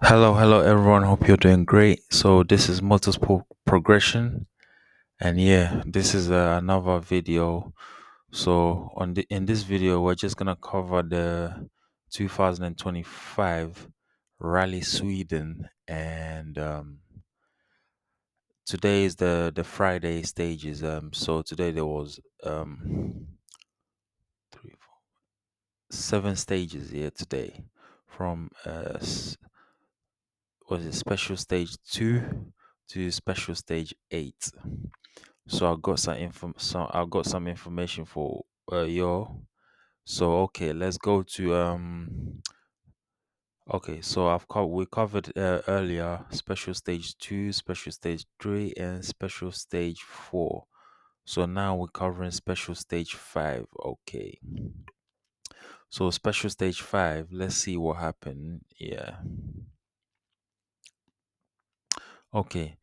Hello everyone. Hope you're doing great. So this is motorsport progression, and yeah, this is another video. So in this video, we're just gonna cover the 2025 Rally Sweden, and today is the Friday stages. So today there was three, four, seven stages here today, from was it special stage 2 to special stage 8. So I got some information for y'all. So okay, let's go to okay, so we covered earlier special stage 2, special stage 3, and special stage 4. So now we're covering special stage 5. Okay. So special stage 5, let's see what happened. Yeah. Okay.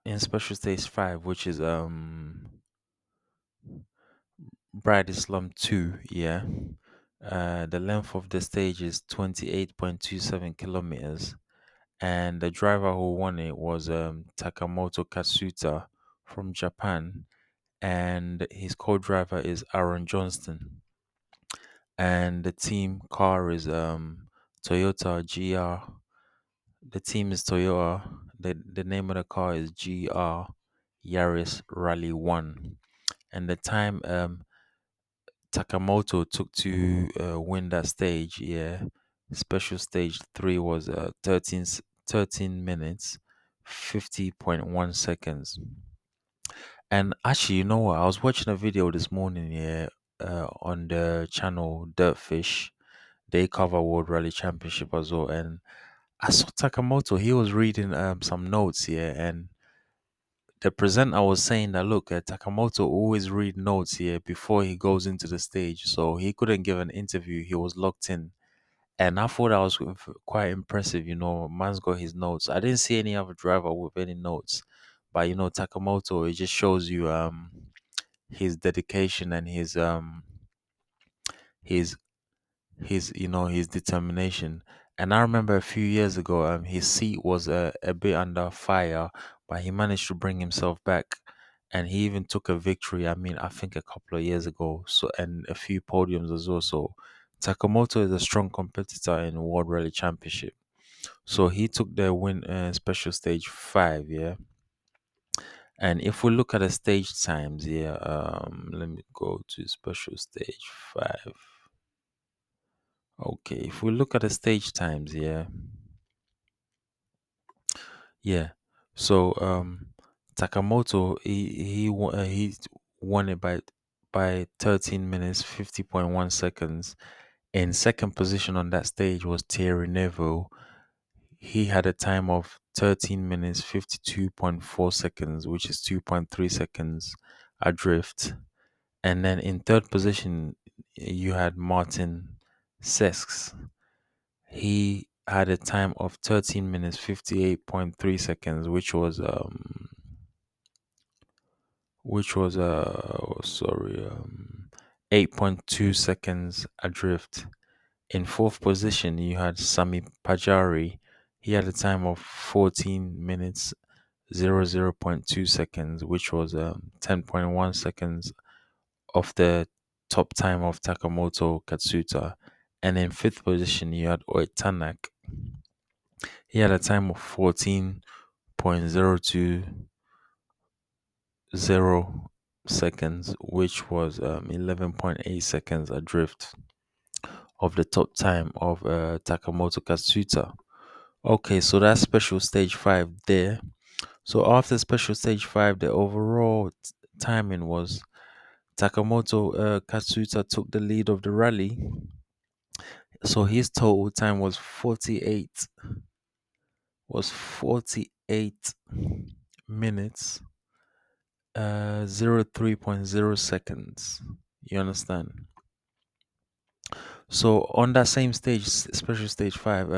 In special stage 5, which is Bradislam 2, yeah. The length of the stage is 28.27 kilometers, and the driver who won it was Takamoto Katsuta from Japan, and his co-driver is Aaron Johnston, and the team car is Toyota GR. The team is Toyota. The name of the car is GR Yaris Rally 1, and the time Takamoto took to win that stage. Yeah, special stage 3 was 13 minutes 50.1 seconds. And actually, you know what? I was watching a video this morning. Yeah, on the channel Dirtfish. They cover World Rally Championship as well, and I saw Takamoto. He was reading some notes here, and the presenter was saying that look, Takamoto always read notes here before he goes into the stage, so he couldn't give an interview. He was locked in, and I thought that was quite impressive. Man's got his notes. I didn't see any other driver with any notes, but Takamoto. It just shows you his dedication and his his determination. And I remember a few years ago, his seat was a bit under fire, but he managed to bring himself back, and he even took a victory. I mean, I think a couple of years ago, so, and a few podiums as well. So Takamoto is a strong competitor in World Rally Championship. So he took the win special stage 5, yeah. And if we look at the stage times, yeah, let me go to special stage 5. Okay, if we look at the stage times, yeah, yeah. So Takamoto he won it by 13 minutes 50.1 seconds. In second position on that stage was Thierry Neuville. He had a time of 13 minutes 52.4 seconds, which is 2.3 seconds adrift. And then in third position you had Martin Sesks. He had a time of 13 minutes 58.3 seconds, which was 8.2 seconds adrift. In fourth position you had Sami Pajari. He had a time of 14 minutes 00.2 seconds, which was 10.1 seconds of the top time of Takamoto Katsuta. And in fifth position you had Oitanak. He had a time of 14.02 seconds, which was 11.8 seconds adrift of the top time of Takamoto Katsuta. Okay, so that's special stage 5 there. So after special stage 5, the overall timing was Takamoto Katsuta took the lead of the rally. So his total time was 48 minutes 03.0 seconds. You understand? So on that same stage, special stage 5,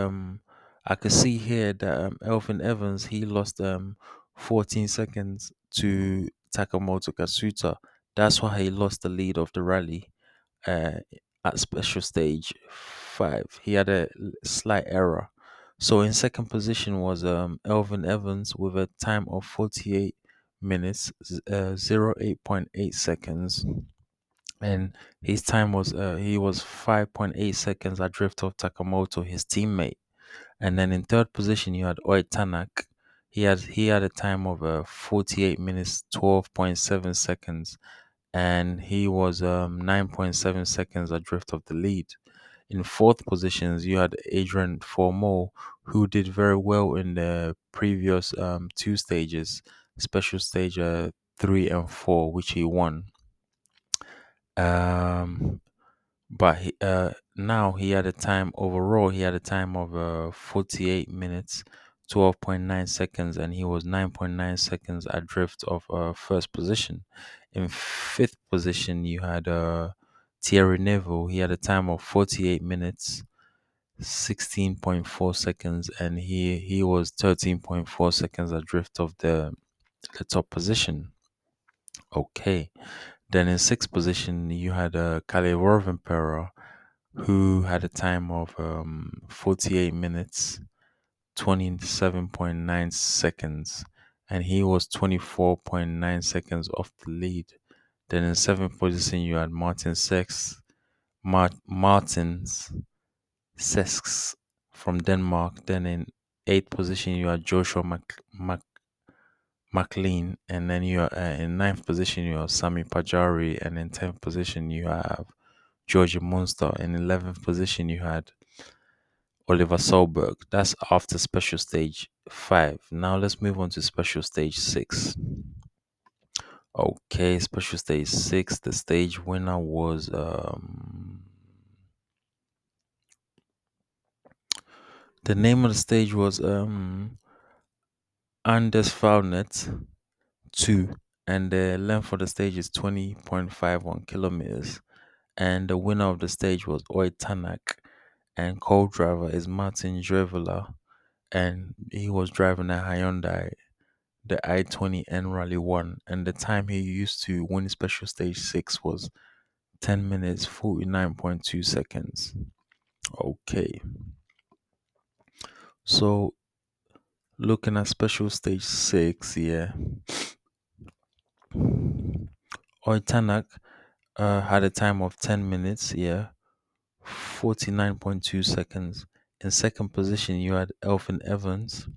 I could see here that Elvin Evans, he lost 14 seconds to Takamoto Katsuta. That's why he lost the lead of the rally uh at special stage 5. He had a slight error. So in second position was Elvin Evans with a time of 48 minutes, 08.8 seconds. And his time was he was 5.8 seconds adrift of Takamoto, his teammate. And then in third position you had Oi Tanak. He had a time of 48 minutes, 12.7 seconds, and he was 9.7 seconds adrift of the lead. In fourth positions, you had Adrian Formeau, who did very well in the previous two stages, special stage 3 and 4, which he won. Um, but now he had a time overall. He had a time of 48 minutes, 12.9 seconds, and he was 9.9 seconds adrift of first position. In fifth position, you had Thierry Neuville. He had a time of 48 minutes, 16.4 seconds, and he was 13.4 seconds adrift of the top position. Okay. Then in sixth position, you had Kalle Rovanperä, who had a time of 48 minutes, 27.9 seconds, and he was 24.9 seconds off the lead. Then in seventh position, you had Martins Sesks from Denmark. Then in eighth position, you had Joshua McLean, and then you are in ninth position you have Sami Pajari, and in 10th position you have Georgia Munster. In 11th position you had Oliver Solberg. That's after special stage 5. Now let's move on to special stage 6. Okay, special stage 6. The stage winner was the name of the stage was Anders Falnet 2, and the length of the stage is 20.51 kilometers. And the winner of the stage was Oi Tanak, and co-driver is Martin Drevela, and he was driving a Hyundai, the i20N Rally 1, and the time he used to win special stage 6 was 10 minutes 49.2 seconds. Okay, so looking at special stage 6, yeah, Oi Tanak had a time of 10 minutes, yeah, 49.2 seconds. In second position, you had Elfin Evans.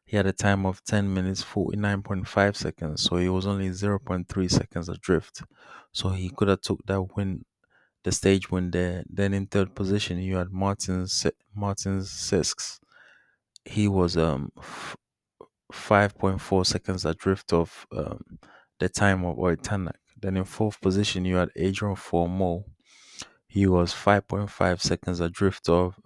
He had a time of 10 minutes, 49.5 seconds. So he was only zero point 0.3 seconds adrift. So he could have took that win, the stage win there. Then in third position, you had Martin Sisks. He was 5.4 seconds adrift of the time of Oitanak. Then in fourth position, you had Adrian Formeau. He was 5.5 seconds adrift of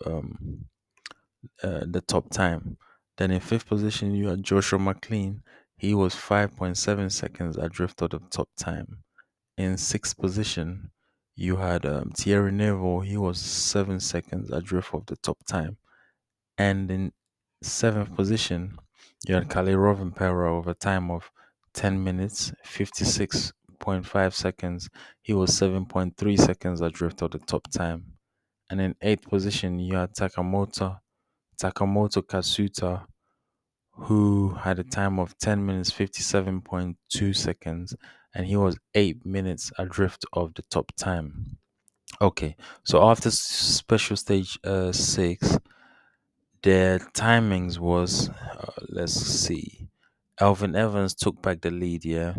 the top time. Then in fifth position, you had Joshua McLean. He was 5.7 seconds adrift of the top time. In sixth position, you had Thierry Neuville. He was 7 seconds adrift of the top time. And in seventh position, you had Kalle Rovanperä with a time of 10 minutes, 56.5 seconds. He was 7.3 seconds adrift of the top time. And in eighth position, you had Takamoto Kasuta, who had a time of 10 minutes 57.2 seconds, and he was 8 minutes adrift of the top time. Okay, so after special stage 6, their timings was let's see, Alvin Evans took back the lead, yeah,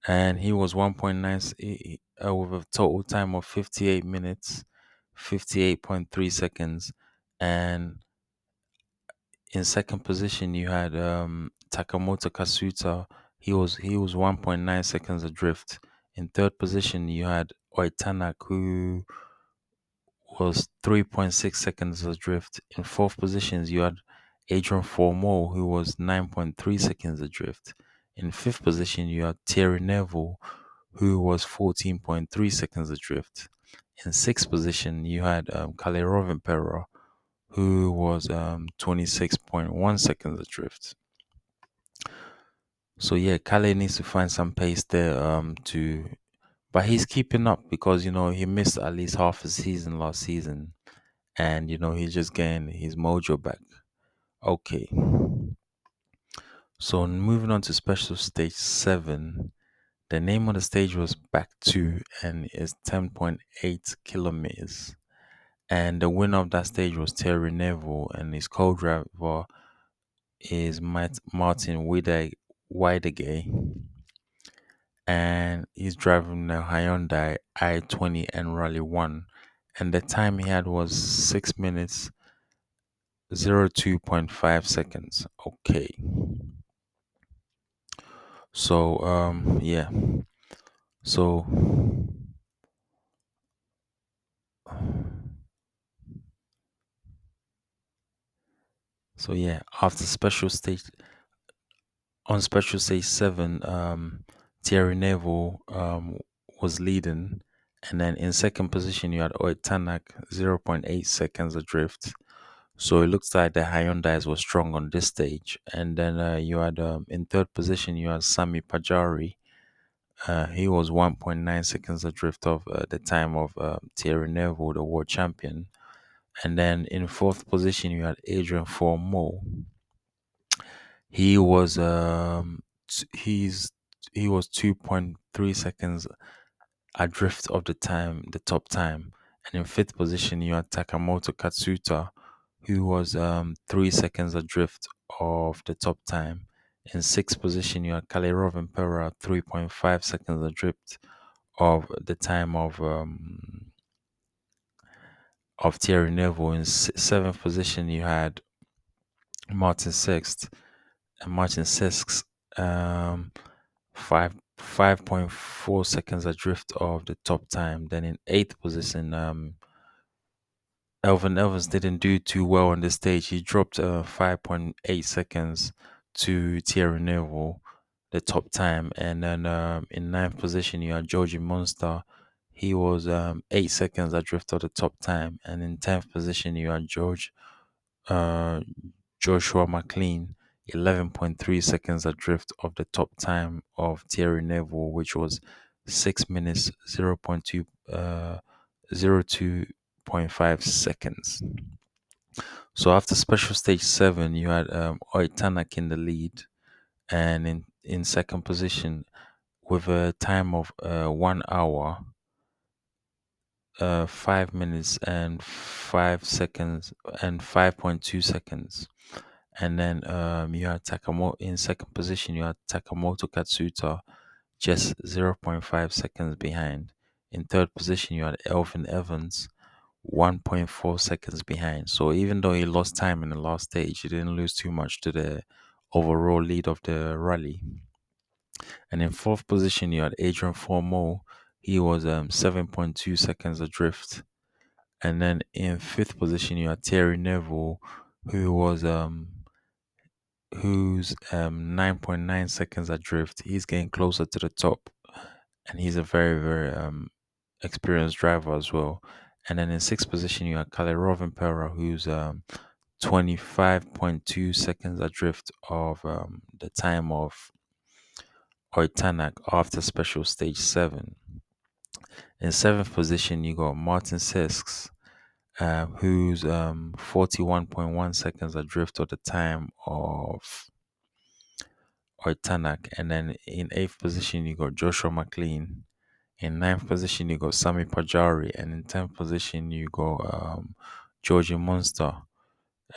and he was 1.9 with a total time of 58 minutes 58.3 seconds. And in second position, you had Takamoto Kasuta. He was 1.9 seconds adrift. In third position, you had Oitanak, who was 3.6 seconds adrift. In fourth positions, you had Adrian Formeau, who was 9.3 seconds adrift. In fifth position, you had Thierry Neuville, who was 14.3 seconds adrift. In sixth position, you had Kalle Rovanperä, who was 26.1 seconds adrift. So yeah, Kale needs to find some pace there but he's keeping up because he missed at least half a season last season, and he's just getting his mojo back. Okay, so moving on to special stage 7. The name of the stage was back 2 and is 10.8 kilometers. And the winner of that stage was Terry Neville, and his co-driver is Martin Widegay, and he's driving the Hyundai i20 and Rally 1. And the time he had was 6 minutes 02.5 seconds. Okay. So yeah. So yeah, after special stage on special stage 7, Thierry Neville was leading, and then in second position you had Oitanak 0.8 seconds adrift. So it looks like the Hyundais were strong on this stage. And then you had in third position you had Sami Pajari. He was 1.9 seconds adrift of the time of Thierry Neville, the world champion. And then in fourth position you had Adrian Fourmeau. He was he was 2.3 seconds adrift of the top time. And in fifth position you had Takamoto Katsuta, who was 3 seconds adrift of the top time. In sixth position you had Kalerov and Pera, 3.5 seconds adrift of the time of Thierry Neville. In seventh position you had Martin Sixth, and Martin Sixth, um, 5.4 seconds adrift of the top time. Then in eighth position, Elvin Evans didn't do too well on the stage. He dropped 5.8 seconds to Thierry Neville, the top time. And then in ninth position, you had Georgie Monster. He was 8 seconds adrift of the top time. And in 10th position, you had uh, Joshua McLean, 11.3 seconds adrift of the top time of Thierry Neville, which was 6 minutes 0.2 seconds. So after special stage 7, you had Oitanak in the lead, and in second position with a time of 1 hour, 5 minutes and 5 seconds and 5.2 seconds. And then you had Takamoto in second position. You had Takamoto Katsuta just 0.5 seconds behind. In third position, you had Elvin Evans 1.4 seconds behind. So even though he lost time in the last stage, he didn't lose too much to the overall lead of the rally. And in fourth position, you had Adrian Fourmeau. He was 7.2 seconds adrift. And then in fifth position, you had Thierry Neville, who was who's 9.9 seconds adrift. He's getting closer to the top, and he's a very, very experienced driver as well. And then in sixth position, you have Kalerov Pera, who's 25.2 seconds adrift of the time of Oitanak after special stage 7. In seventh position, you got Martin Sesks, who's 41.1 seconds adrift of the time of Oitanak. And then in eighth position, you got Joshua McLean. In ninth position, you got Sami Pajari. And in 10th position, you got Georgie Monster.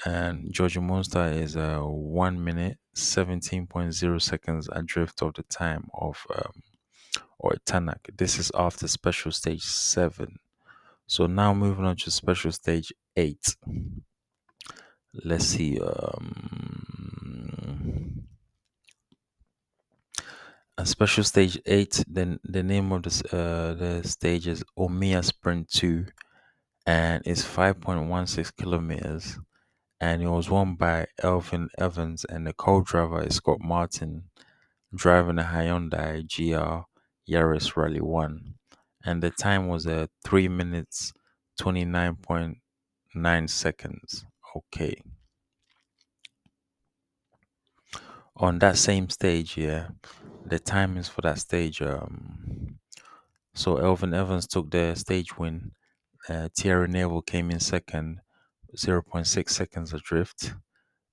And Georgie Monster is 1 minute 17.0 seconds adrift of the time of Oitanak. This is after special stage 7. So now moving on to special stage 8. Let's see. Special stage 8. Then the name of the stage is Omiya Sprint 2, and it's 5.16 kilometers. And it was won by Elvin Evans, and the co-driver is Scott Martin, driving a Hyundai GR Yaris Rally 1. And the time was 3 minutes 29.9 seconds. Okay. On that same stage, yeah, the timings for that stage, so Elvin Evans took the stage win. Thierry Neville came in second, zero point 0.6 seconds adrift.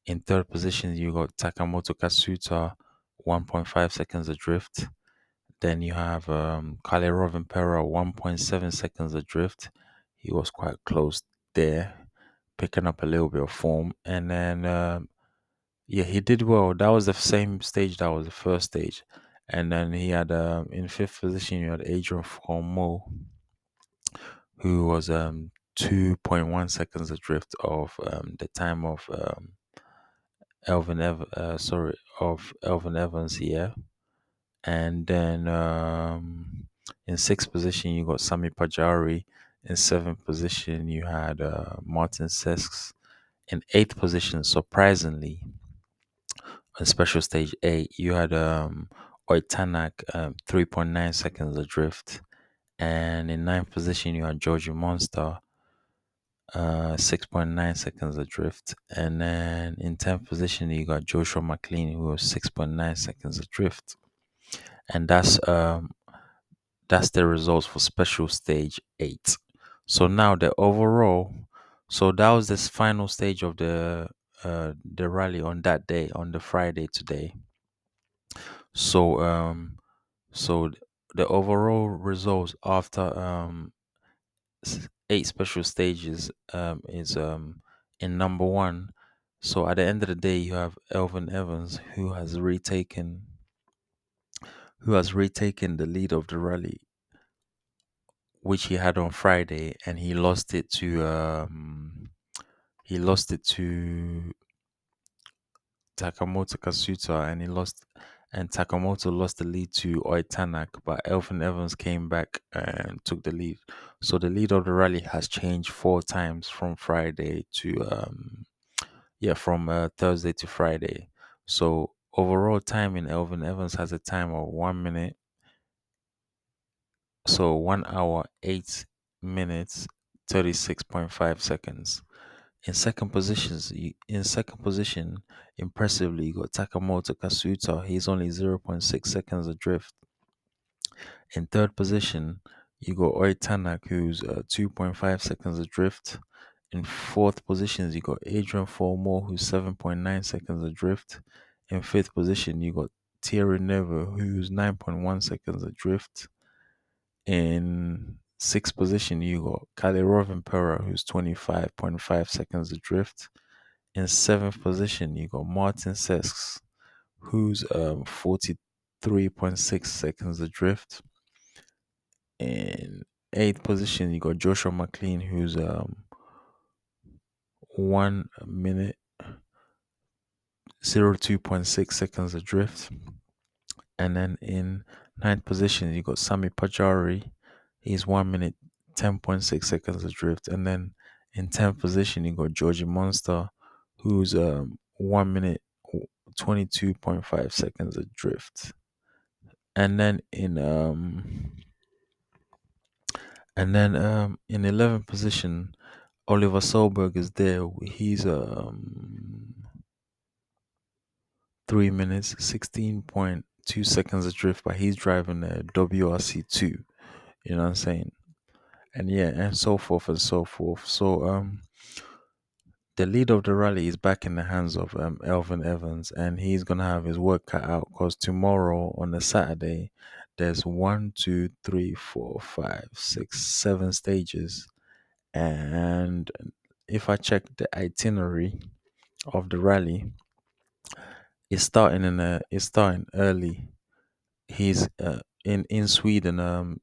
In third position, you got Takamoto Kasuta, 1.5 seconds adrift. Then you have Kalle Rovanperä, 1.7 seconds adrift. He was quite close there, picking up a little bit of form. And then, yeah, he did well. That was the same stage that was the first stage. And then he had, in fifth position, you had Adrian Fourmeau, who was 2.1 seconds adrift of the time of Elvin Evans, yeah. And then in sixth position you got Sami Pajari. In seventh position you had Martin Sesks. In eighth position, surprisingly, on special stage 8, you had Oitanak, 3.9 seconds adrift. And in ninth position you had Georgie Monster, 6.9 seconds adrift. And then in 10th position you got Joshua McLean, who was 6.9 seconds adrift. And that's the results for special stage 8. So now the overall, so that was this final stage of the rally on that day, on the Friday today. So so the overall results after 8 special stages is in number 1. So at the end of the day you have Elvin Evans, who has retaken the lead of the rally, which he had on Friday, and he lost it to Takamoto Kasuta, and Takamoto lost the lead to Oitanak, but Elvin Evans came back and took the lead. So the lead of the rally has changed 4 times from Friday to from Thursday to Friday. So overall time in Elvin Evans has a time of 1 minute, so 1 hour 8 minutes 36.5 seconds. In second position, impressively, you got Takamoto Kasuta. He's only 0.6 seconds adrift. In third position, you got Oi Tanak, who's 2.5 seconds adrift. In fourth position, you got Adrian Fourmore, who's 7.9 seconds adrift. In fifth position, you got Thierry Never, who's 9.1 seconds adrift. In sixth position, you got Kalle Rovanperä, who's 25.5 seconds adrift. In seventh position, you got Martin Sesks, who's 43.6 seconds adrift. In eighth position, you got Joshua McLean, who's 1 minute 02.6 seconds adrift. And then in ninth position, you got Sami Pajari. He's 1 minute 10.6 seconds adrift. And then in 10th position, you got Georgie Monster, who's 1 minute 22.5 seconds adrift. And then in 11th position, Oliver Solberg is there. He's 3 minutes 16.2 seconds adrift, but he's driving a WRC 2. You know what I'm saying? And yeah, and so forth and so forth. So the lead of the rally is back in the hands of Elvin Evans, and he's gonna have his work cut out because tomorrow on the Saturday there's 1, 2, 3, 4, 5, 6, 7 stages. And if I check the itinerary of the rally, it's starting early. He's in Sweden.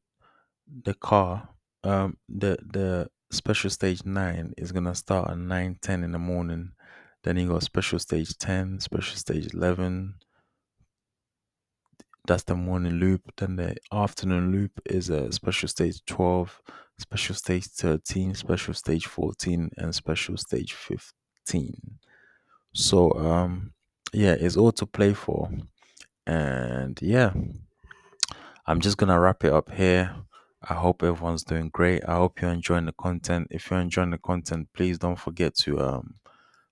The car, the special stage 9 is gonna start at 9:10 in the morning. Then you got special stage 10, special stage 11. That's the morning loop. Then the afternoon loop is a special stage 12, special stage 13, special stage 14, and special stage 15. So yeah, it's all to play for. And yeah, I'm just gonna wrap it up here. I hope everyone's doing great. I hope you're enjoying the content. If you're enjoying the content, please don't forget to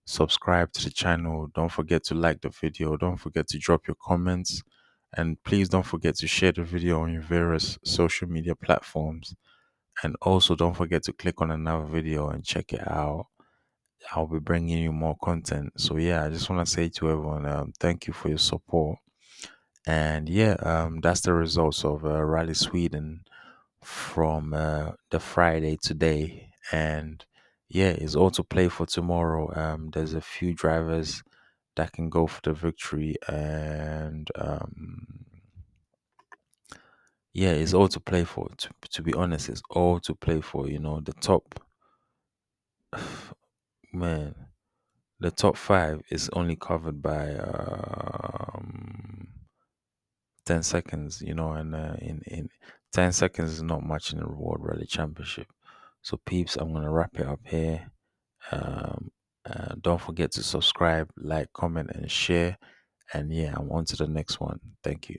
subscribe to the channel. Don't forget to like the video. Don't forget to drop your comments. And please don't forget to share the video on your various social media platforms. And also don't forget to click on another video and check it out. I'll be bringing you more content. So yeah, I just want to say to everyone, thank you for your support. And yeah, that's the results of Rally Sweden from the Friday today. And yeah, it's all to play for tomorrow. There's a few drivers that can go for the victory, and yeah, it's all to play for. To be honest, it's all to play for. The top man, the top five is only covered by 10 seconds. And in 10 seconds is not much in the World Rally Championship. So peeps, I'm gonna wrap it up here. Um, don't forget to subscribe, like, comment, and share. And yeah, I'm on to the next one. Thank you.